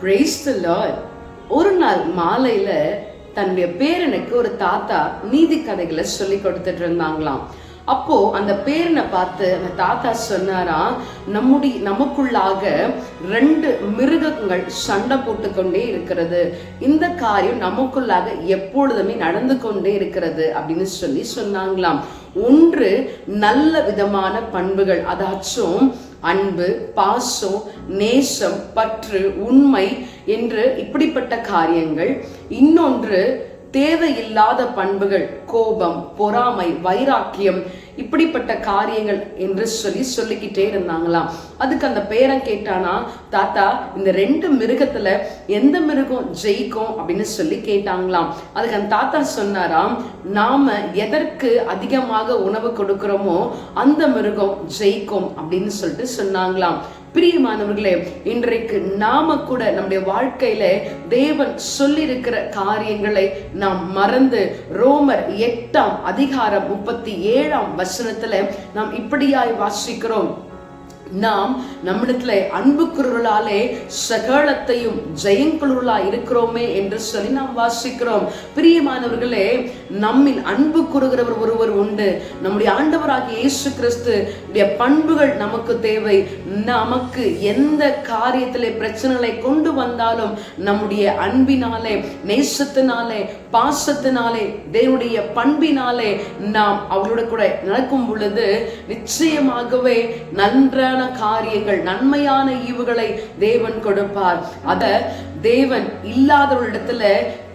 Praise the Lord. ஒரு நாள் மாலையில தன்னுடைய பேரனுக்கு ஒரு தாத்தா நீதி கதைகளை சொல்லி கொடுத்துட்டு இருந்தாங்களாம். அப்போ அந்த பேரனை பார்த்து அந்த தாத்தா சொன்னாராம், நமக்குள்ளாக 2 மிருகங்கள் சண்டை போட்டுக்கொண்டே இருக்கிறது, இந்த காரியம் நமக்குள்ளாக எப்பொழுதுமே நடந்து கொண்டே இருக்கிறது அப்படின்னு சொன்னாங்களாம். ஒன்று நல்ல விதமான பண்புகள், அதாச்சும் அன்பு, பாசம், நேசம், பற்று, உண்மை என்று இப்படிப்பட்ட காரியங்கள். இன்னொன்று தேவையில்லாத பண்புகள், கோபம், பொறாமை, வைராக்கியம், இப்படிப்பட்ட காரியங்கள் என்று சொல்லிக்கிட்டே இருந்தாங்களாம். அதுக்கு அந்த பேரன் கேட்டானா, தாத்தா இந்த 2 மிருகத்துல எந்த மிருகம் ஜெயிக்கும் அப்படின்னு சொல்லி கேட்டாங்களாம். அதுக்கு அந்த தாத்தா சொன்னாராம், நாம எதற்கு அதிகமாக உணவு கொடுக்கிறோமோ அந்த மிருகம் ஜெயிக்கும் அப்படின்னு சொல்லிட்டு சொன்னாங்களாம். பிரியமானவர்களே, இன்றைக்கு நாம கூட நம்முடைய வாழ்க்கையில தேவன் சொல்லி இருக்கிற காரியங்களை நாம் மறந்து ரோமர் 8ஆம் அதிகாரம் 37ஆம் வசனத்துல நாம் இப்படியாய் வாசிக்கிறோம், நாம் நம்மிடத்துல அன்புக்குருளாலே சகலத்தையும் ஜெயங்குருளா இருக்கிறோமே என்று சொல்லி நாம் வாசிக்கிறோம். பிரியமானவர்களே, நம்மில் அன்பு கூறுகிறவர் ஒருவர் உண்டு. நம்முடைய ஆண்டவராகிய இயேசு கிறிஸ்து பண்புகள் நமக்கு தேவை. நமக்கு எந்த காரியத்திலே பிரச்சனைகளை கொண்டு வந்தாலும் நம்முடைய அன்பினாலே, நேசத்தினாலே, பாசத்தினாலே, தேவனுடைய பண்பினாலே நாம் அவர்களோட கூட நடக்கும் பொழுது நிச்சயமாகவே நன்றான காரியங்கள், நன்மையான ஈவுகளை தேவன் கொடுப்பார். அத தேவன் இல்லாதவரிடத்துல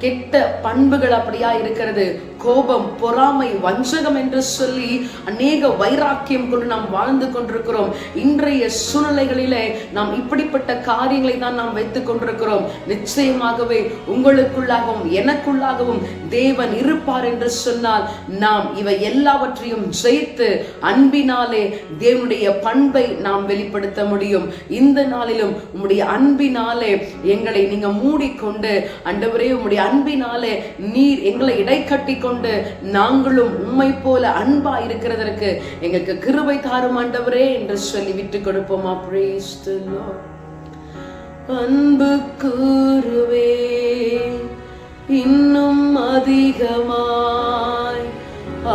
கெட்ட பண்புகள் அப்படியா இருக்கிறது. கோபம், பொறாமை, வஞ்சகம் என்று சொல்லி அநேக வைராக்கியம் கொண்டு நாம் வாழ்ந்து கொண்டிருக்கிறோம். இன்றைய சூழ்நிலைகளிலே நாம் இப்படிப்பட்ட காரியங்களை தான் நாம் வைத்துக் கொண்டிருக்கிறோம். நிச்சயமாகவே உங்களுக்குள்ளாகவும் எனக்குள்ளாகவும் தேவன் இருப்பார் என்று சொன்னால் நாம் இவை எல்லாவற்றையும் ஜெயித்து அன்பினாலே தேவனுடைய பண்பை நாம் வெளிப்படுத்த முடியும். இந்த நாளிலும் உம்முடைய அன்பினாலே எங்களை நீங்க மூடிக்கொண்டு, ஆண்டவரே உம்முடைய அன்பினாலே நீர் எங்களை இடைக்கட்டி கொண்டு நாங்களும் உம்மை போல அன்பா இருக்கிறதற்கு எங்களுக்கு கிருபை தாரும் ஆண்டவரே என்று சொல்லி விட்டு கொடுப்போமா. Praise the Lord. அன்பு கூறுவே இன்னும் அதிகமாய்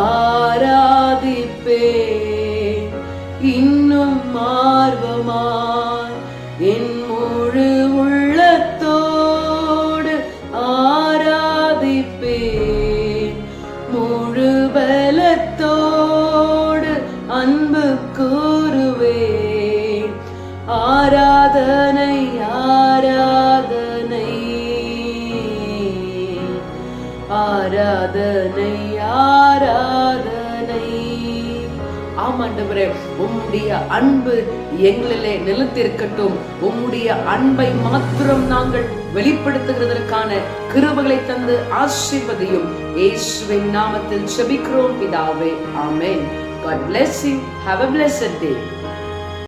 ஆராதிப்பே, இன்னும் ஆர்வமாய் என் முழு உள்ளத்தோடு ஆராதிப்பேன், முழு பலத்தோடு அன்பு கூறுவேன். ஆராதனை ஆராதனை ஆராதனை ஆராதனை. ஆமாண்டவரே, உம்முடைய அன்பு எங்களிலே நிலைத்திருக்கட்டும். உம்முடைய அன்பை மாத்திரம் நாங்கள் வெளிப்படுத்துகிறதற்கான கிருபைகளை தந்து ஆசீர்வதியும். இயேசுவின் நாமத்தில் ஜெபிக்கிறோம் பிதாவே, ஆமென். God bless you. Have a blessed day.